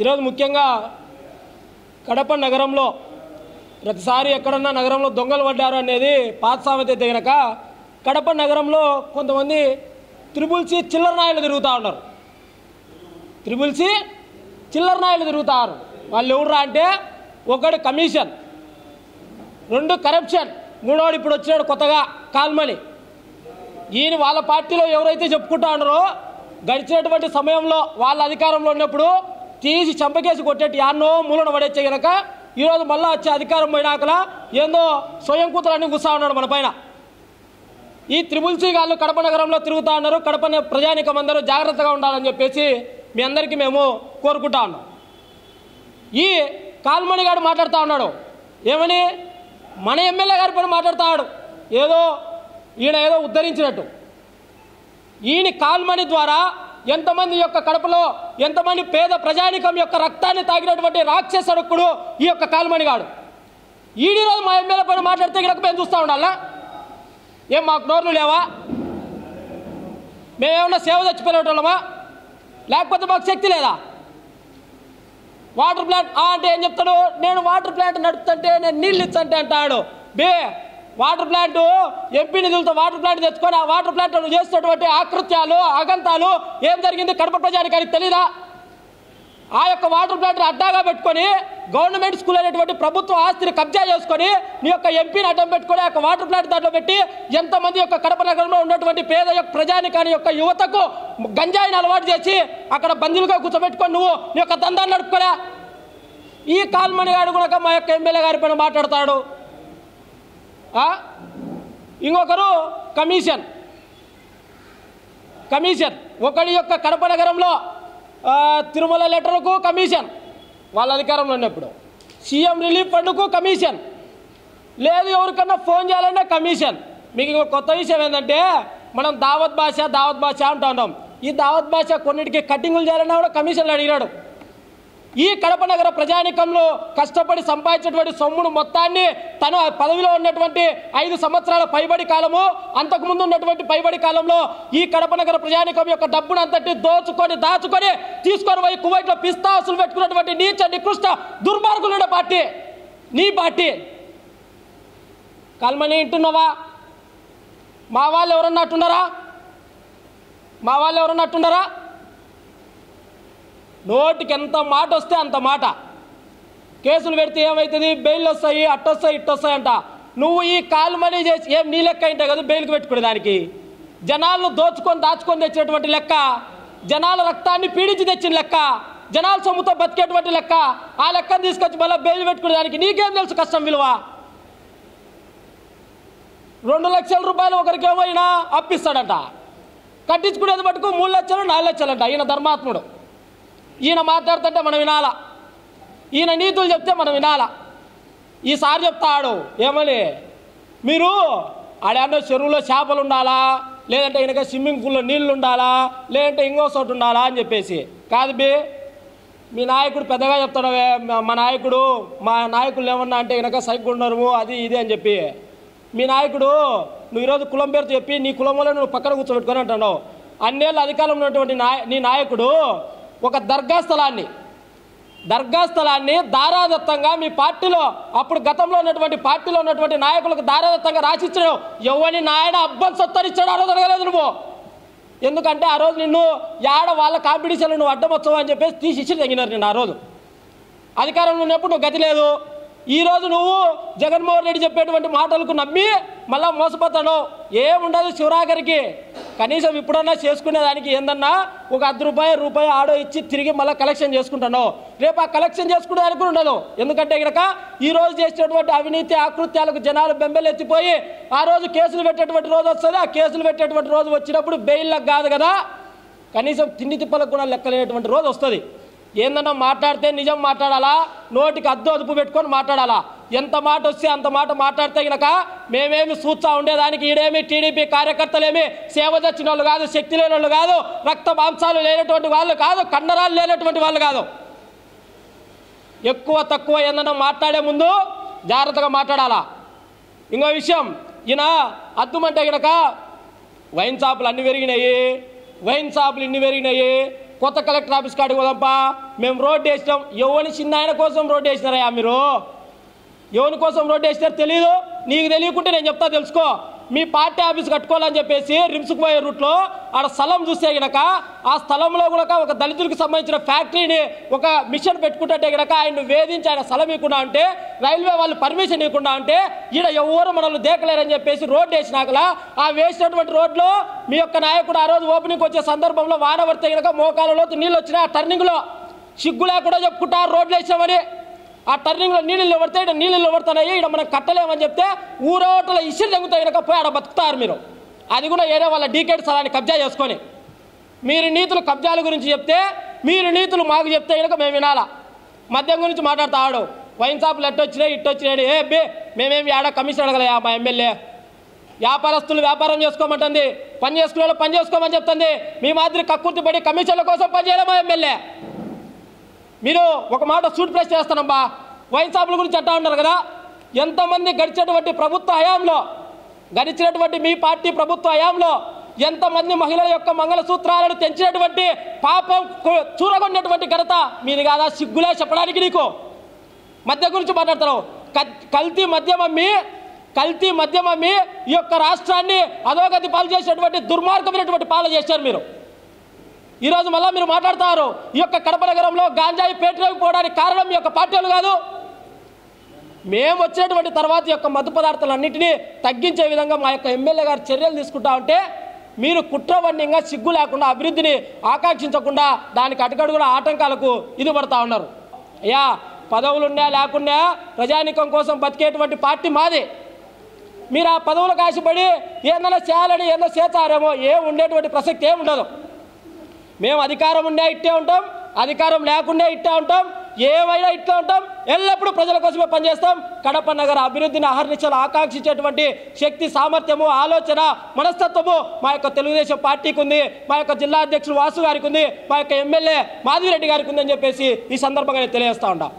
ఈరోజు ముఖ్యంగా కడప నగరంలో ప్రతిసారి ఎక్కడన్నా నగరంలో దొంగలు పడ్డారు అనేది పాత సామెత అయితే గనక కడప నగరంలో కొంతమంది త్రిబుల్-సి చిల్లర నాయలు తిరుగుతూ ఉన్నారు. త్రిబుల్-సి చిల్లర నాయలు తిరుగుతారు. వాళ్ళు ఎవరురా అంటే ఒకటి కమిషన్, రెండు కరప్షన్, మూడోడు ఇప్పుడు వచ్చినాడు కొత్తగా కాల్మని. ఈయన వాళ్ళ పార్టీలో ఎవరైతే చెప్పుకుంటా ఉన్నారో గడిచినటువంటి సమయంలో వాళ్ళ అధికారంలో ఉన్నప్పుడు తీసి చంపకేసి కొట్టేటి యాన్నో మూలన పడేచ్చే కనుక ఈరోజు మళ్ళీ వచ్చే అధికారం పోయినాకలా ఏందో స్వయం కూతులన్నీ కూర్చా ఉన్నాడు మన పైన. ఈ త్రిబుల్-సి గాళ్ళు కడప నగరంలో తిరుగుతూ ఉన్నారు. కడప ప్రజానికం అందరూ జాగ్రత్తగా ఉండాలని చెప్పేసి మీ అందరికీ మేము కోరుకుంటా ఉన్నాం. ఈ కాల్మణి గారు మాట్లాడుతూ ఉన్నాడు ఏమని, మన ఎమ్మెల్యే గారి పైన మాట్లాడుతాడు ఈయన ఏదో ఉద్ధరించినట్టు. ఈయన కాల్మణి ద్వారా ఎంతమంది యొక్క కడపలో ఎంతమంది పేద ప్రజానికం యొక్క రక్తాన్ని తాగినటువంటి రాక్షసడుకుడు ఈ యొక్క కాల్మణి గాడు. ఈడీ రోజు మా ఎమ్మెల్యే పైన మాట్లాడితే ఇక్కడ మేము చూస్తూ ఉండాలా? ఏం మాకు నోర్లు లేవా? మేమేమన్నా సేవ చచ్చిపోయినట్టోళ్ళమా? లేకపోతే మాకు శక్తి లేదా? వాటర్ ప్లాంట్ అంటే ఏం చెప్తాడు, నేను వాటర్ ప్లాంట్ నడుపుతుంటే నేను నీళ్ళు ఇచ్చంటే అంటాడు. వాటర్ ప్లాంట్ ఎంపీ నిధులతో వాటర్ ప్లాంట్ తెచ్చుకొని ఆ వాటర్ ప్లాంట్ నువ్వు చేస్తున్నటువంటి ఆకృత్యాలు అగంతాలు ఏం జరిగింది కడప ప్రజానికానికి తెలీదా? ఆ యొక్క వాటర్ ప్లాంట్ అడ్డాగా పెట్టుకొని గవర్నమెంట్ స్కూల్ అనేటువంటి ప్రభుత్వ ఆస్తిని కబ్జా చేసుకొని నీ యొక్క ఎంపీని అడ్డం పెట్టుకొని ఆ యొక్క వాటర్ ప్లాంట్ దాంట్లో పెట్టి ఎంతమంది యొక్క కడప నగరంలో ఉన్నటువంటి పేద యొక్క ప్రజానికాని యొక్క యువతకు గంజాయిని అలవాటు చేసి అక్కడ బందీలుగా కూర్చోబెట్టుకొని నువ్వు నీ యొక్క దందాన్ని నడుపుకోలే. ఈ కాల్మణి గారు కూడా మా యొక్క ఎమ్మెల్యే గారి పైన మాట్లాడతాడు. ఇంకొకరు కమిషన్ ఒకటి యొక్క కడప నగరంలో తిరుమల లెటర్కు కమిషన్ వాళ్ళ అధికారంలో ఉన్నప్పుడు, సీఎం రిలీఫ్ ఫండ్కు కమిషన్ లేదు, ఎవరికన్నా ఫోన్ చేయాలన్నా కమిషన్. మీకు ఇంకో కొత్త విషయం ఏంటంటే మనం దావత్ భాష అంటూ ఉన్నాం. ఈ దావత్ భాష కొన్నిటికి కటింగులు చేయాలన్నా కూడా కమిషన్లు అడిగినాడు. ఈ కడప నగర ప్రజానికంలో కష్టపడి సంపాదించినటువంటి సొమ్మును మొత్తాన్ని తను పదవిలో ఉన్నటువంటి 5 సంవత్సరాల పైబడి కాలము అంతకుముందు ఉన్నటువంటి పైబడి కాలంలో ఈ కడప నగర ప్రజానికం యొక్క డబ్బును అంతటి దాచుకొని తీసుకొని పోయి కువైట్లో పిస్తా హౌసులు పెట్టుకున్నటువంటి నీచ నికృష్ట దుర్మార్గులున్న పార్టీ నీ పార్టీ. కాల్మని వింటున్నావా? మా వాళ్ళు ఎవరన్నా అట్టున్నారా? నోటికి ఎంత మాట వస్తే అంత మాట. కేసులు పెడితే ఏమవుతుంది, బెయిల్ వస్తాయి, అట్టొస్తాయి ఇట్టొస్తాయి అంట. నువ్వు ఈ కాల్మనీ చేసి ఏం నీ లెక్క అయితే కదా బెయిల్కి పెట్టుకునే దానికి? జనాలను దాచుకొని తెచ్చినటువంటి లెక్క, జనాల రక్తాన్ని పీడించి తెచ్చిన లెక్క, జనాల సొమ్ముతో బతికేటువంటి లెక్క. ఆ లెక్కను తీసుకొచ్చి మళ్ళీ బెయిల్ పెట్టుకునే దానికి నీకేం తెలుసు కష్టం విలువ? 2 లక్షల రూపాయలు ఒకరికేమో ఈయన అప్పిస్తాడంట, కట్టించుకునేది మటుకు 3 లక్షలు 4 లక్షలంట. ఈయన ధర్మాత్ముడు. ఈయన మాట్లాడుతుంటే మనం వినాలా, ఈయన నీతులు చెప్తే మనం వినాలా. ఈసారి చెప్తాడు ఏమని, మీరు ఆడేమో చెరువులో చేపలు ఉండాలా, లేదంటే ఈయనక స్విమ్మింగ్ పూల్లో నీళ్ళు ఉండాలా, లేదంటే ఇంకో చోటు ఉండాలా అని చెప్పేసి కాదు. మీ నాయకుడు పెద్దగా చెప్తాడవే, మా నాయకులు ఏమన్నా అంటే ఈయనక సైకిల్ ఉండరు అది ఇది అని చెప్పి. మీ నాయకుడు నువ్వు ఈరోజు కులం పేరుతో చెప్పి నీ కులం వల్ల నువ్వు పక్కన కూర్చోబెట్టుకొని అంటున్నావు. అన్నేళ్ళు అధికారంలో ఉన్నటువంటి నీ నాయకుడు ఒక దర్గా స్థలాన్ని దారాదత్తంగా మీ పార్టీలో అప్పుడు గతంలో ఉన్నటువంటి పార్టీలో ఉన్నటువంటి నాయకులకు దారాదత్తంగా రాసిచ్చాడు. ఎవరిని నాయన అబ్బని సొత్తరిచ్చాడు ఆ రోజు అడగలేదు నువ్వు. ఎందుకంటే ఆ రోజు నిన్ను వాళ్ళ కాంపిటీషన్లో నువ్వు అడ్డం వచ్చావు అని చెప్పేసి తీసి తగినారు నిన్ను. ఆ రోజు అధికారంలో ఉన్నప్పుడు నువ్వు గతి లేదు. ఈరోజు నువ్వు జగన్మోహన్ రెడ్డి చెప్పేటువంటి మాటలకు నమ్మి మళ్ళీ మోసపోతాను. ఏముండదు శివరాగరికి. కనీసం ఇప్పుడన్నా చేసుకునేదానికి ఏందన్నా ఒక రూపాయి ఆడో ఇచ్చి తిరిగి మళ్ళీ కలెక్షన్ చేసుకుంటాను. రేపు ఆ కలెక్షన్ చేసుకునేదానికి కూడా ఉండదు. ఎందుకంటే ఇక్కడ ఈరోజు చేసేటువంటి అవినీతి ఆకృత్యాలకు జనాలు బెంబెలెత్తిపోయి ఆ రోజు కేసులు పెట్టేటువంటి రోజు వస్తుంది. ఆ కేసులు పెట్టేటువంటి రోజు వచ్చినప్పుడు బెయిల్లకు కాదు కదా, కనీసం తిండి తిప్పలకు కూడా లెక్కలేనటువంటి రోజు వస్తుంది. ఏందన్నా మాట్లాడితే నిజం మాట్లాడాలా, నోటికి అదుపు పెట్టుకొని మాట్లాడాలా. ఎంత మాట వస్తే అంత మాట మాట్లాడితే కనుక మేమేమి చూస్తా ఉండేదానికి ఈడేమి టీడీపీ కార్యకర్తలేమి సేవ తెచ్చిన వాళ్ళు కాదు, శక్తి లేని వాళ్ళు కాదు, రక్త మాంసాలు లేనటువంటి వాళ్ళు కాదు, కండరాలు లేనటువంటి వాళ్ళు కాదు. ఎక్కువ తక్కువ ఏందన్నా మాట్లాడే ముందు జాగ్రత్తగా మాట్లాడాలా. ఇంకో విషయం, ఈయన అద్దుమంటే కనుక వైన్ షాపులు ఇన్ని పెరిగినాయి, కొత్త కలెక్టర్ ఆఫీస్ కాడికి పోదాంపా, మేము రోడ్డు వేసినాం. ఎవరిని చిన్న ఆయన కోసం రోడ్డు వేసినారయ్యా మీరు? ఎవరి కోసం రోడ్డు వేసినారు తెలీదు? నీకు తెలియకుంటే నేను చెప్తా, తెలుసుకో. మీ పార్టీ ఆఫీస్ కట్టుకోవాలని చెప్పేసి రిమ్స్కి పోయే రూట్లో ఆడ స్థలం చూస్తే గనక ఆ స్థలంలో కూడా ఒక దళితులకు సంబంధించిన ఫ్యాక్టరీని ఒక మిషన్ పెట్టుకుంటే గనక ఆయన వేధించి ఆయన స్థలం ఇవ్వకుండా అంటే, రైల్వే వాళ్ళు పర్మిషన్ ఇవ్వకుండా అంటే ఈడ ఎవరు మనల్ని దేకలేరని చెప్పేసి రోడ్డు వేసినాకలా ఆ వేసినటువంటి రోడ్లో మీ యొక్క నాయకుడు ఆ రోజు ఓపెనింగ్కి వచ్చే సందర్భంలో వాన పడితే గనక మోకాలలో నీళ్ళు వచ్చినాయి. ఆ టర్నింగ్లో సిగ్గు లేకుండా చెప్పుకుంటా రోడ్లు వేసామని. ఆ టర్నింగ్లో నీళ్ళు నిలబడితే ఇక్కడ నీళ్ళు నిలబడుతున్నాయి, ఇక్కడ మనం కట్టలేమని చెప్తే ఊరోటలో ఇసురు తగ్గుతాయి కనుక పోయి ఆడ బతుకుతారు మీరు. అది కూడా ఏదో వాళ్ళ డీకేట్ స్థలాన్ని కబ్జా చేసుకొని మీరు నీతులు కబ్జాల గురించి చెప్తే, మీరు నీతులు మాకు చెప్తే కనుక మేము వినాలా. మద్యం గురించి మాట్లాడుతాడు, వైన్ షాపులు ఎట్టొచ్చినాయి ఇట్టొచ్చినాడు. మేమేమి ఆడ కమిషన్ అడగలయా మా ఎమ్మెల్యే? వ్యాపారస్తులు వ్యాపారం చేసుకోమంటుంది, పని చేసుకునే వాళ్ళు పని చేసుకోమని చెప్తుంది. మీ మాదిరి కక్కుర్తి పడి కమిషన్ల కోసం పనిచేయలే మా ఎమ్మెల్యే. మీరు ఒక మాట సూట్ ప్రెస్ చేస్తానమ్మా, వైన్ షాపుల గురించి అంటా ఉన్నారు కదా. ఎంతమంది గడిచినటువంటి ప్రభుత్వ హయాంలో, గడిచినటువంటి మీ పార్టీ ప్రభుత్వ హయాంలో ఎంతమంది మహిళల యొక్క మంగళసూత్రాలను తెంచినటువంటి పాపం చూరగొన్నటువంటి ఘనత మీది కాదా? సిగ్గులే చెప్పడానికి నీకు. మద్యం గురించి మాట్లాడతారు. కల్తీ మద్యం అమ్మి ఈ యొక్క రాష్ట్రాన్ని అధోగతి పాలు చేసినటువంటి దుర్మార్గమైనటువంటి పాలన చేశారు మీరు. ఈరోజు మళ్ళీ మీరు మాట్లాడతారు ఈ యొక్క కడప నగరంలో గాంజాయి పేటలోకి పోవడానికి కారణం ఈ యొక్క పార్టీలు కాదు. మేము వచ్చినటువంటి తర్వాత ఈ యొక్క మత్తు పదార్థాలన్నింటినీ తగ్గించే విధంగా మా యొక్క ఎమ్మెల్యే గారు చర్యలు తీసుకుంటా ఉంటే మీరు కుట్రవన్యంగా సిగ్గు లేకుండా అభివృద్ధిని ఆకాంక్షించకుండా దానికి అటుకడుగున ఆటంకాలకు ఇది పడతా ఉన్నారు. అయ్యా, పదవులున్నా లేకున్నా ప్రజానికం కోసం బతికేటువంటి పార్టీ మాది. మీరు ఆ పదవులకు ఆశపడి ఏదైనా చేయాలని ఏదో చేస్తారేమో, ఉండేటువంటి ప్రసక్తి ఏమి ఉండదు. మేము అధికారం ఉన్నా ఇట్టే ఉంటాం, అధికారం లేకుండా ఇట్టే ఉంటాం, ఏమైనా ఇట్లా ఉంటాం. ఎల్లప్పుడూ ప్రజల కోసమే పనిచేస్తాం. కడప నగర అభివృద్ధిని అహర్నిశలు ఆకాంక్షించేటువంటి శక్తి, సామర్థ్యము, ఆలోచన, మనస్తత్వము మా యొక్క తెలుగుదేశం పార్టీకి ఉంది, మా యొక్క జిల్లా అధ్యక్షులు వాసు గారికి ఉంది, మా యొక్క ఎమ్మెల్యే మాధవిరెడ్డి గారికి ఉందని చెప్పేసి ఈ సందర్భంగా తెలియజేస్తా ఉంటాం.